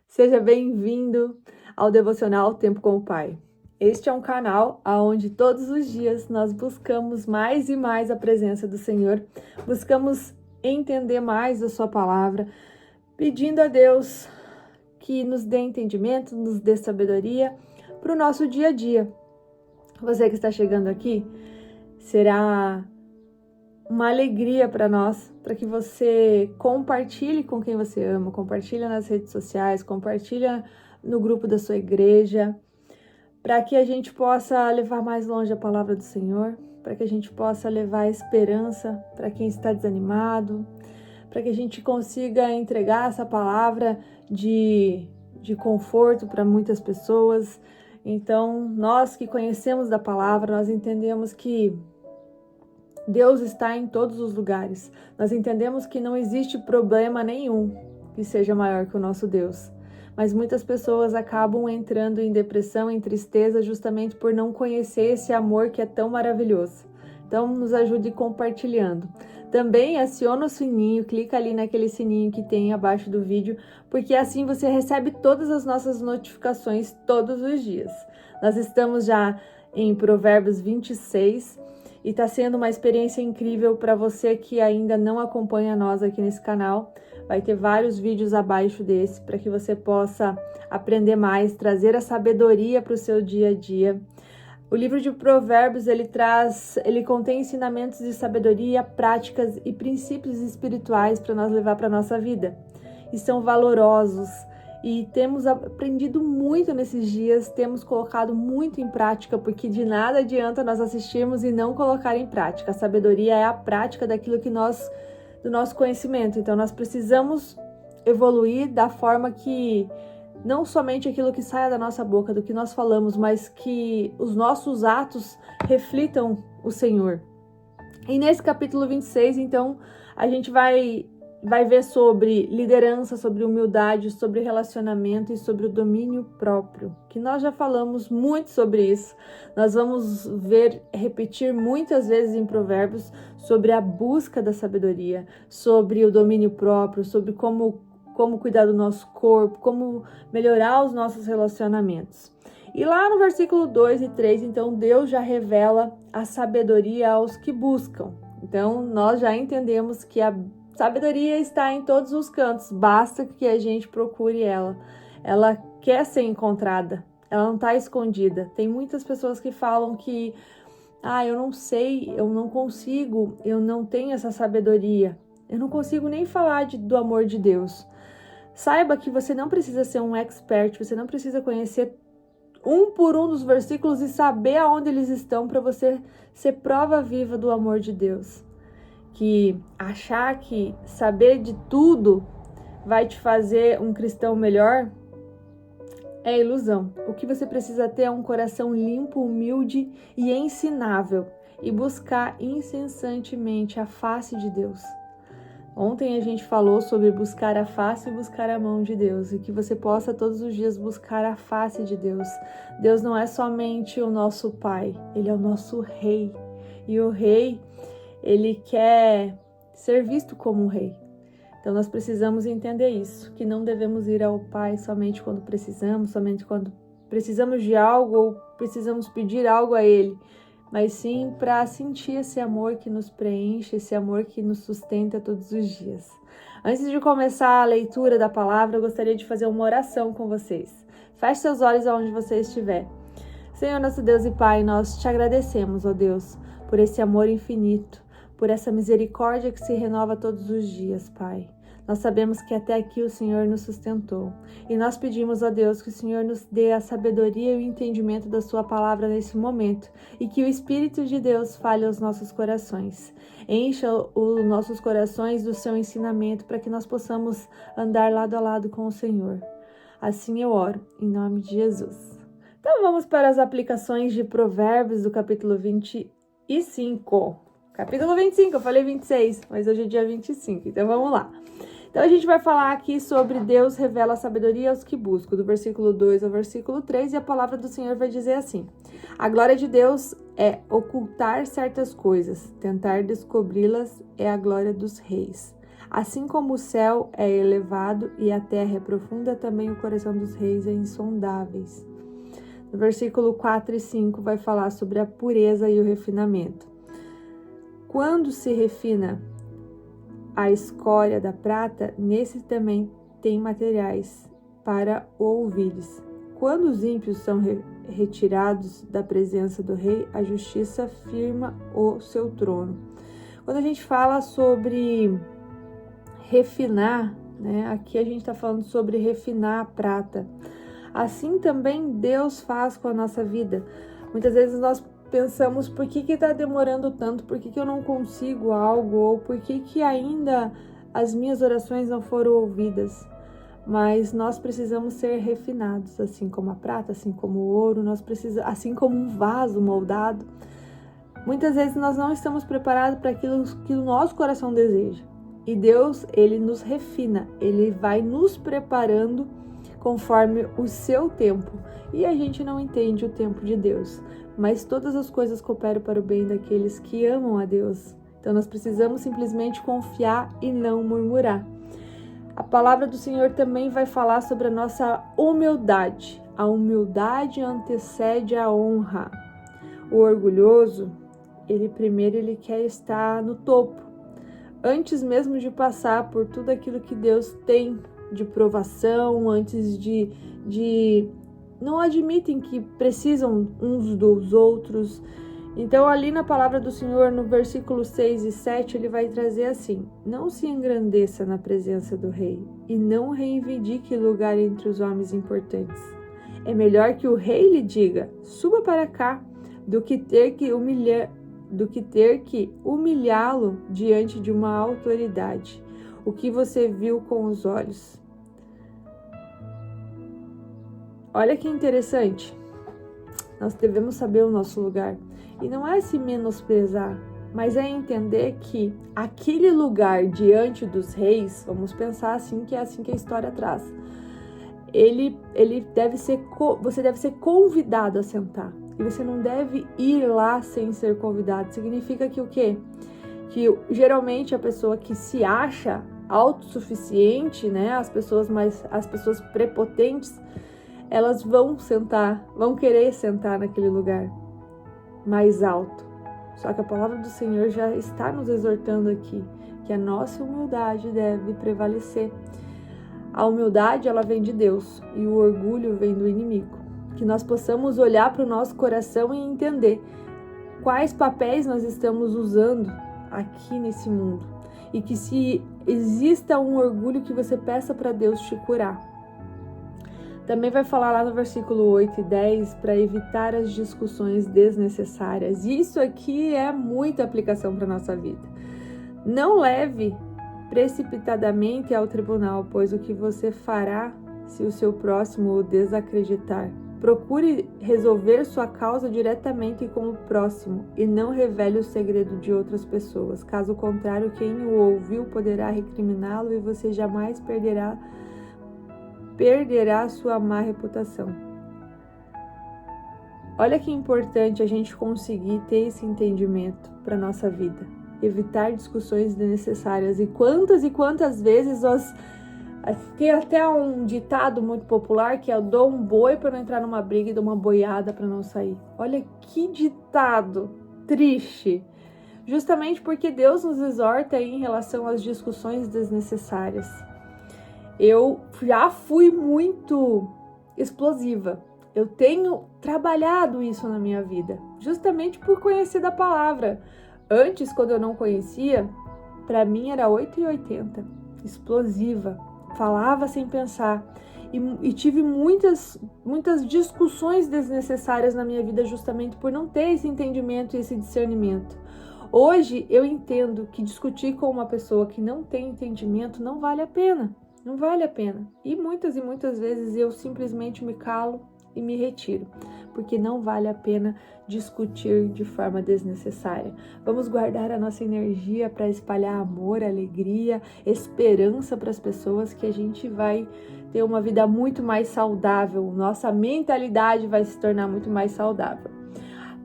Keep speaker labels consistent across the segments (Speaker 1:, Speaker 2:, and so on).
Speaker 1: Seja bem-vindo ao Devocional Tempo com o Pai. Este é um canal onde todos os dias nós buscamos mais e mais a presença do Senhor, buscamos entender mais a sua palavra, pedindo a Deus que nos dê entendimento, nos dê sabedoria para o nosso dia a dia. Você que está chegando aqui, será uma alegria para nós, para que você compartilhe com quem você ama, compartilhe nas redes sociais, compartilhe no grupo da sua igreja, para que a gente possa levar mais longe a palavra do Senhor, para que a gente possa levar esperança para quem está desanimado, para que a gente consiga entregar essa palavra de conforto para muitas pessoas. Então, nós que conhecemos da palavra, nós entendemos que Deus está em todos os lugares. Nós entendemos que não existe problema nenhum que seja maior que o nosso Deus. Mas muitas pessoas acabam entrando em depressão, em tristeza, justamente por não conhecer esse amor que é tão maravilhoso. Então, nos ajude compartilhando. Também aciona o sininho, clica ali naquele sininho que tem abaixo do vídeo, porque assim você recebe todas as nossas notificações todos os dias. Nós estamos já em Provérbios 26, e está sendo uma experiência incrível para você que ainda não acompanha nós aqui nesse canal. Vai ter vários vídeos abaixo desse para que você possa aprender mais, trazer a sabedoria para o seu dia a dia. O livro de Provérbios, ele contém ensinamentos de sabedoria, práticas e princípios espirituais para nós levar para a nossa vida. E são valorosos. E temos aprendido muito nesses dias, temos colocado muito em prática, porque de nada adianta nós assistirmos e não colocar em prática. A sabedoria é a prática daquilo do nosso conhecimento. Então nós precisamos evoluir da forma que não somente aquilo que saia da nossa boca, do que nós falamos, mas que os nossos atos reflitam o Senhor. E nesse capítulo 26, então, a gente vai ver sobre liderança, sobre humildade, sobre relacionamento e sobre o domínio próprio, que nós já falamos muito sobre isso. Nós vamos repetir muitas vezes em Provérbios sobre a busca da sabedoria, sobre o domínio próprio, sobre como cuidar do nosso corpo, como melhorar os nossos relacionamentos. E lá no versículo 2 e 3, então, Deus já revela a sabedoria aos que buscam. Então, nós já entendemos que a sabedoria está em todos os cantos, basta que a gente procure ela. Ela quer ser encontrada, ela não está escondida. Tem muitas pessoas que falam que, eu não sei, eu não consigo, eu não tenho essa sabedoria, eu não consigo nem falar do amor de Deus. Saiba que você não precisa ser um expert, você não precisa conhecer um por um dos versículos e saber aonde eles estão para você ser prova viva do amor de Deus. Que achar que saber de tudo vai te fazer um cristão melhor é ilusão. O que você precisa ter é um coração limpo, humilde e ensinável e buscar incessantemente a face de Deus. Ontem a gente falou sobre buscar a face e buscar a mão de Deus, e que você possa todos os dias buscar a face de Deus. Deus não é somente o nosso Pai, Ele é o nosso Rei. E o Rei, Ele quer ser visto como um rei. Então nós precisamos entender isso, que não devemos ir ao Pai somente quando precisamos, somente quando precisamos de algo ou precisamos pedir algo a Ele, mas sim para sentir esse amor que nos preenche, esse amor que nos sustenta todos os dias. Antes de começar a leitura da palavra, eu gostaria de fazer uma oração com vocês. Feche seus olhos aonde você estiver. Senhor, nosso Deus e Pai, nós te agradecemos, ó Deus, por esse amor infinito, por essa misericórdia que se renova todos os dias, Pai. Nós sabemos que até aqui o Senhor nos sustentou. E nós pedimos a Deus que o Senhor nos dê a sabedoria e o entendimento da sua palavra nesse momento. E que o Espírito de Deus fale aos nossos corações. Encha os nossos corações do seu ensinamento para que nós possamos andar lado a lado com o Senhor. Assim eu oro, em nome de Jesus. Então vamos para as aplicações de Provérbios do capítulo 25. Capítulo 25, eu falei 26, mas hoje é dia 25, então vamos lá. Então a gente vai falar aqui sobre Deus revela a sabedoria aos que buscam, do versículo 2 ao versículo 3, e a palavra do Senhor vai dizer assim: a glória de Deus é ocultar certas coisas, tentar descobri-las é a glória dos reis. Assim como o céu é elevado e a terra é profunda, também o coração dos reis é insondáveis. No versículo 4 e 5 vai falar sobre a pureza e o refinamento. Quando se refina a escória da prata, nesse também tem materiais para o ouvires. Quando os ímpios são retirados da presença do rei, a justiça firma o seu trono. Quando a gente fala sobre refinar, né, aqui a gente está falando sobre refinar a prata. Assim também Deus faz com a nossa vida. Muitas vezes nós pensamos, por que está demorando tanto? Por que eu não consigo algo? Ou por que ainda as minhas orações não foram ouvidas? Mas nós precisamos ser refinados, assim como a prata, assim como o ouro, assim como um vaso moldado. Muitas vezes nós não estamos preparados para aquilo que o nosso coração deseja. E Deus, Ele nos refina, Ele vai nos preparando conforme o seu tempo. E a gente não entende o tempo de Deus, mas todas as coisas cooperam para o bem daqueles que amam a Deus. Então nós precisamos simplesmente confiar e não murmurar. A palavra do Senhor também vai falar sobre a nossa humildade. A humildade antecede a honra. O orgulhoso, ele quer estar no topo, antes mesmo de passar por tudo aquilo que Deus tem de provação, antes de não admitem que precisam uns dos outros. Então ali na palavra do Senhor, no versículo 6 e 7, ele vai trazer assim: não se engrandeça na presença do rei e não reivindique lugar entre os homens importantes. É melhor que o rei lhe diga, suba para cá, do que ter que humilhá-lo diante de uma autoridade. O que você viu com os olhos. Olha que interessante. Nós devemos saber o nosso lugar. E não é se menosprezar, mas é entender que aquele lugar diante dos reis, vamos pensar assim, que é assim que a história traz. Você deve ser convidado a sentar. E você não deve ir lá sem ser convidado. Significa que o quê? Que geralmente a pessoa que se acha autossuficiente, né? As pessoas prepotentes, elas vão querer sentar naquele lugar mais alto. Só que a palavra do Senhor já está nos exortando aqui, que a nossa humildade deve prevalecer. A humildade, ela vem de Deus e o orgulho vem do inimigo. Que nós possamos olhar para o nosso coração e entender quais papéis nós estamos usando aqui nesse mundo. E que se exista um orgulho, que você peça para Deus te curar. Também vai falar lá no versículo 8 e 10 para evitar as discussões desnecessárias. Isso aqui é muita aplicação para a nossa vida. Não leve precipitadamente ao tribunal, pois o que você fará se o seu próximo o desacreditar? Procure resolver sua causa diretamente com o próximo e não revele o segredo de outras pessoas. Caso contrário, quem o ouviu poderá recriminá-lo e você jamais perderá sua má reputação. Olha que importante a gente conseguir ter esse entendimento para nossa vida. Evitar discussões desnecessárias. E quantas vezes nós... Tem até um ditado muito popular que é: eu dou um boi para não entrar numa briga e dou uma boiada para não sair. Olha que ditado triste. Justamente porque Deus nos exorta em relação às discussões desnecessárias. Eu já fui muito explosiva. Eu tenho trabalhado isso na minha vida, justamente por conhecer da palavra. Antes, quando eu não conhecia, para mim era 880, explosiva. Falava sem pensar e tive muitas discussões desnecessárias na minha vida justamente por não ter esse entendimento e esse discernimento. Hoje eu entendo que discutir com uma pessoa que não tem entendimento não vale a pena, não vale a pena. E muitas vezes eu simplesmente me calo e me retiro, porque não vale a pena discutir de forma desnecessária. Vamos guardar a nossa energia para espalhar amor, alegria, esperança para as pessoas, que a gente vai ter uma vida muito mais saudável, nossa mentalidade vai se tornar muito mais saudável.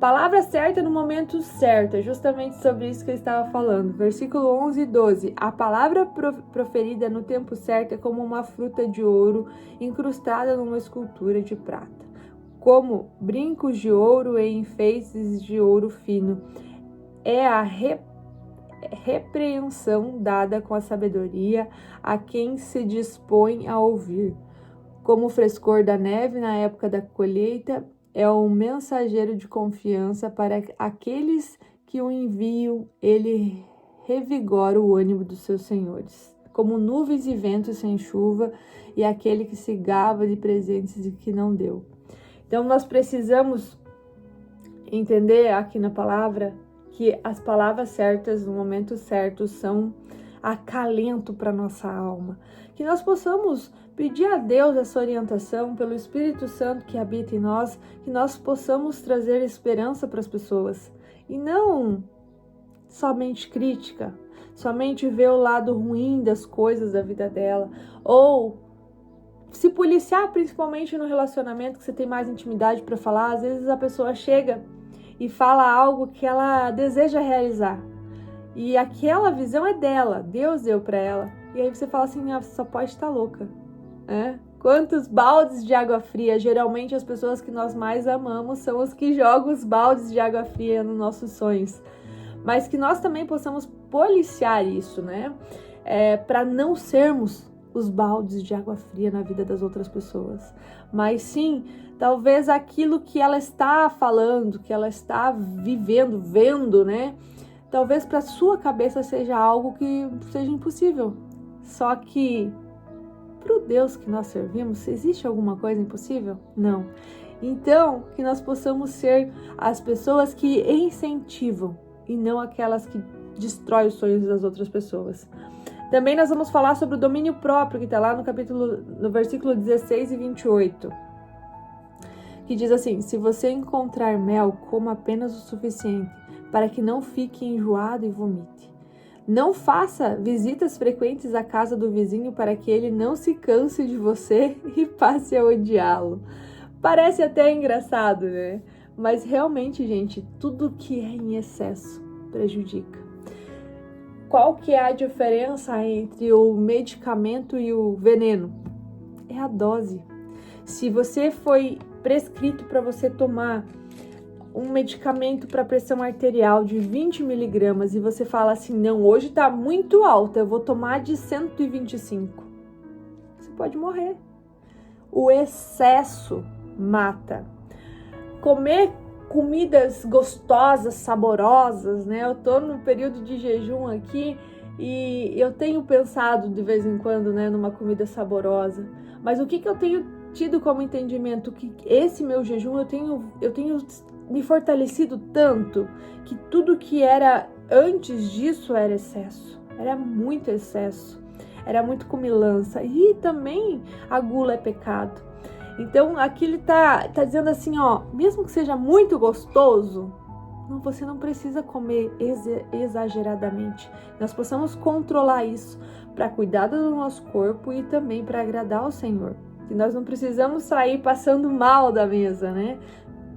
Speaker 1: Palavra certa no momento certo, é justamente sobre isso que eu estava falando. Versículo 11 e 12. A palavra proferida no tempo certo é como uma fruta de ouro incrustada numa escultura de prata, como brincos de ouro e enfeites de ouro fino. É a repreensão dada com a sabedoria a quem se dispõe a ouvir. Como o frescor da neve na época da colheita, é um mensageiro de confiança para aqueles que o enviam, ele revigora o ânimo dos seus senhores. Como nuvens e ventos sem chuva, e aquele que se gaba de presentes e que não deu. Então nós precisamos entender aqui na palavra que as palavras certas no momento certo são acalento para nossa alma. Que nós possamos pedir a Deus essa orientação pelo Espírito Santo que habita em nós, que nós possamos trazer esperança para as pessoas e não somente crítica, somente ver o lado ruim das coisas da vida dela, ou se policiar principalmente no relacionamento que você tem mais intimidade para falar. Às vezes a pessoa chega e fala algo que ela deseja realizar e aquela visão é dela, Deus deu para ela, e aí você fala assim, só pode estar louca. Quantos baldes de água fria? Geralmente as pessoas que nós mais amamos são os que jogam os baldes de água fria nos nossos sonhos. Mas que nós também possamos policiar isso, para não sermos os baldes de água fria na vida das outras pessoas. Mas sim, talvez aquilo que ela está falando, que ela está vivendo, vendo, talvez para sua cabeça seja algo que seja impossível. Só que para o Deus que nós servimos, existe alguma coisa impossível? Não. Então, que nós possamos ser as pessoas que incentivam e não aquelas que destroem os sonhos das outras pessoas. Também nós vamos falar sobre o domínio próprio, que está lá no versículo 16 e 28. Que diz assim, se você encontrar mel, coma apenas o suficiente, para que não fique enjoado e vomite. Não faça visitas frequentes à casa do vizinho para que ele não se canse de você e passe a odiá-lo. Parece até engraçado, Mas realmente, gente, tudo que é em excesso prejudica. Qual que é a diferença entre o medicamento e o veneno? É a dose. Se você foi prescrito para você tomar um medicamento para pressão arterial de 20 miligramas e você fala assim, não, hoje está muito alta, eu vou tomar de 125. Você pode morrer. O excesso mata. Comer comidas gostosas, saborosas, Eu tô no período de jejum aqui e eu tenho pensado de vez em quando, numa comida saborosa. Mas o que eu tenho tido como entendimento? Que esse meu jejum eu tenho me fortalecido tanto que tudo que era antes disso era excesso. Era muito excesso. Era muito comilança. E também a gula é pecado. Então, aqui ele tá dizendo assim, mesmo que seja muito gostoso, você não precisa comer exageradamente. Nós possamos controlar isso para cuidar do nosso corpo e também para agradar ao Senhor. E nós não precisamos sair passando mal da mesa,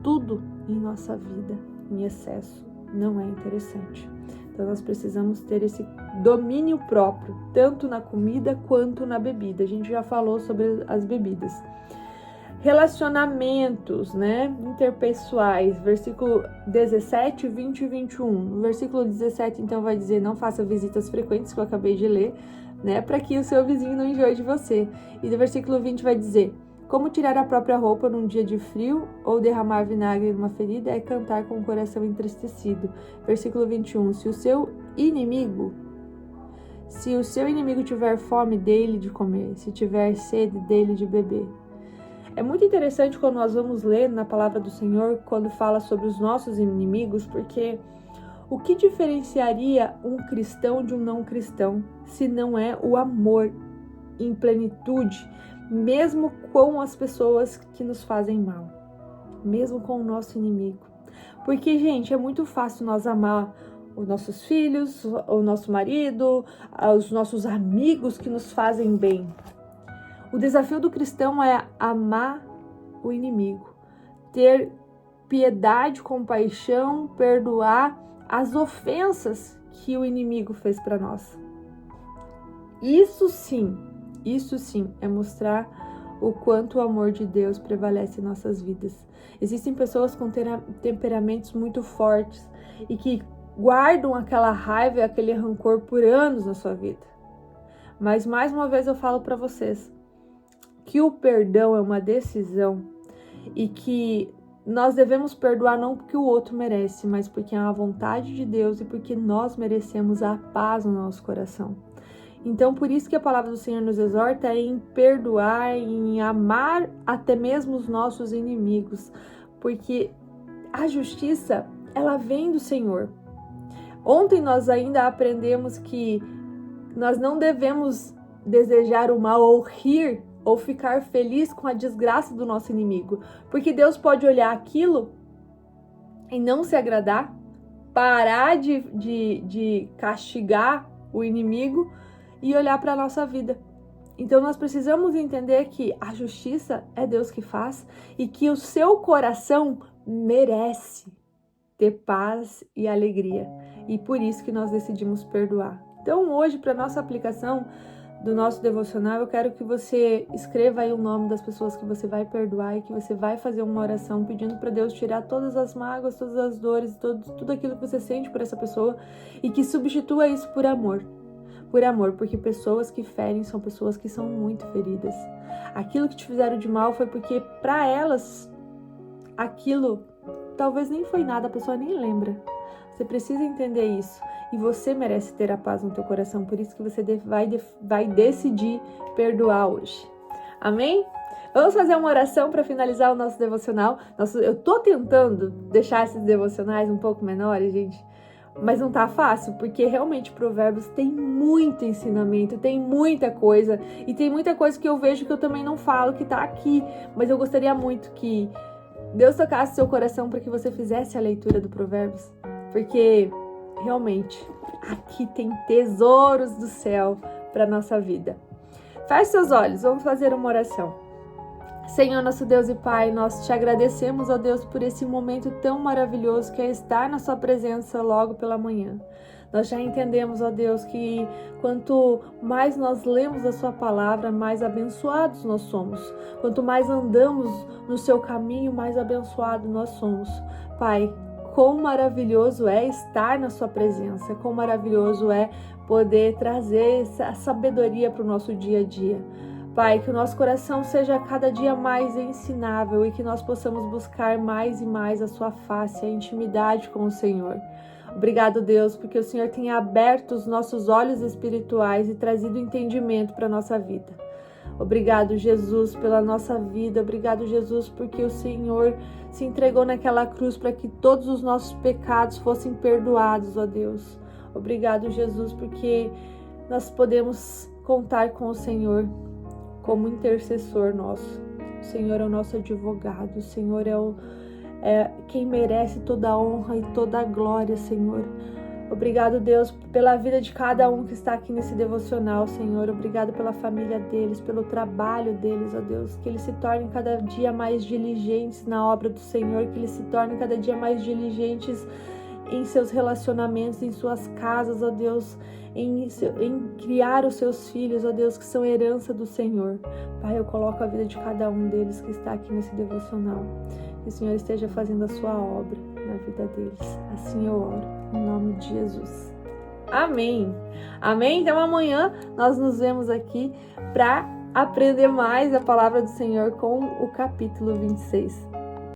Speaker 1: Tudo em nossa vida, em excesso, não é interessante. Então, nós precisamos ter esse domínio próprio, tanto na comida quanto na bebida. A gente já falou sobre as bebidas. Relacionamentos, interpessoais, versículo 17, 20 e 21. No versículo 17, então, vai dizer, não faça visitas frequentes, que eu acabei de ler, para que o seu vizinho não enjoe de você. E no versículo 20 vai dizer, como tirar a própria roupa num dia de frio ou derramar vinagre numa ferida é cantar com o coração entristecido. Versículo 21, se o seu inimigo tiver fome, dele de comer, se tiver sede, dele de beber. É muito interessante quando nós vamos ler na palavra do Senhor, quando fala sobre os nossos inimigos, porque o que diferenciaria um cristão de um não cristão, se não é o amor em plenitude, mesmo com as pessoas que nos fazem mal, mesmo com o nosso inimigo? Porque, gente, é muito fácil nós amar os nossos filhos, o nosso marido, os nossos amigos que nos fazem bem. O desafio do cristão é amar o inimigo, ter piedade, compaixão, perdoar as ofensas que o inimigo fez para nós. Isso sim é mostrar o quanto o amor de Deus prevalece em nossas vidas. Existem pessoas com temperamentos muito fortes e que guardam aquela raiva e aquele rancor por anos na sua vida. Mas mais uma vez eu falo para vocês que o perdão é uma decisão e que nós devemos perdoar não porque o outro merece, mas porque é a vontade de Deus e porque nós merecemos a paz no nosso coração. Então, por isso que a palavra do Senhor nos exorta em perdoar, em amar até mesmo os nossos inimigos, porque a justiça, ela vem do Senhor. Ontem nós ainda aprendemos que nós não devemos desejar o mal ou rir ou ficar feliz com a desgraça do nosso inimigo, porque Deus pode olhar aquilo e não se agradar, parar de castigar o inimigo e olhar para a nossa vida. Então nós precisamos entender que a justiça é Deus que faz e que o seu coração merece ter paz e alegria. E por isso que nós decidimos perdoar. Então hoje, para nossa aplicação do nosso devocional, eu quero que você escreva aí o nome das pessoas que você vai perdoar e que você vai fazer uma oração pedindo para Deus tirar todas as mágoas, todas as dores, tudo aquilo que você sente por essa pessoa e que substitua isso por amor. Por amor, porque pessoas que ferem são pessoas que são muito feridas. Aquilo que te fizeram de mal foi porque para elas aquilo talvez nem foi nada, a pessoa nem lembra. Você precisa entender isso e você merece ter a paz no teu coração, por isso que você vai decidir perdoar hoje. Amém? Vamos fazer uma oração para finalizar o nosso devocional. Eu tô tentando deixar esses devocionais um pouco menores, gente, mas não tá fácil, porque realmente Provérbios tem muito ensinamento, tem muita coisa, e tem muita coisa que eu vejo que eu também não falo, que tá aqui, mas eu gostaria muito que Deus tocasse seu coração para que você fizesse a leitura do Provérbios, porque realmente aqui tem tesouros do céu para nossa vida. Feche seus olhos, vamos fazer uma oração. Senhor, nosso Deus e Pai, nós te agradecemos, ó Deus, por esse momento tão maravilhoso que é estar na sua presença logo pela manhã. Nós já entendemos, ó Deus, que quanto mais nós lemos a sua palavra, mais abençoados nós somos. Quanto mais andamos no seu caminho, mais abençoados nós somos. Pai, quão maravilhoso é estar na sua presença, quão maravilhoso é poder trazer essa sabedoria para o nosso dia a dia. Pai, que o nosso coração seja cada dia mais ensinável e que nós possamos buscar mais e mais a sua face, a intimidade com o Senhor. Obrigado, Deus, porque o Senhor tem aberto os nossos olhos espirituais e trazido entendimento para a nossa vida. Obrigado, Jesus, pela nossa vida. Obrigado, Jesus, porque o Senhor se entregou naquela cruz para que todos os nossos pecados fossem perdoados, ó Deus. Obrigado, Jesus, porque nós podemos contar com o Senhor como intercessor nosso. O Senhor é o nosso advogado, o Senhor é quem merece toda a honra e toda a glória, Senhor. Obrigado, Deus, pela vida de cada um que está aqui nesse devocional, Senhor. Obrigado pela família deles, pelo trabalho deles, ó Deus. Que eles se tornem cada dia mais diligentes na obra do Senhor, que eles se tornem cada dia mais diligentes em seus relacionamentos, em suas casas, ó Deus, em criar os seus filhos, ó Deus, que são herança do Senhor. Pai, eu coloco a vida de cada um deles que está aqui nesse devocional. Que o Senhor esteja fazendo a sua obra na vida deles. Assim eu oro, em nome de Jesus. Amém. Amém? Então amanhã nós nos vemos aqui para aprender mais a palavra do Senhor com o capítulo 26.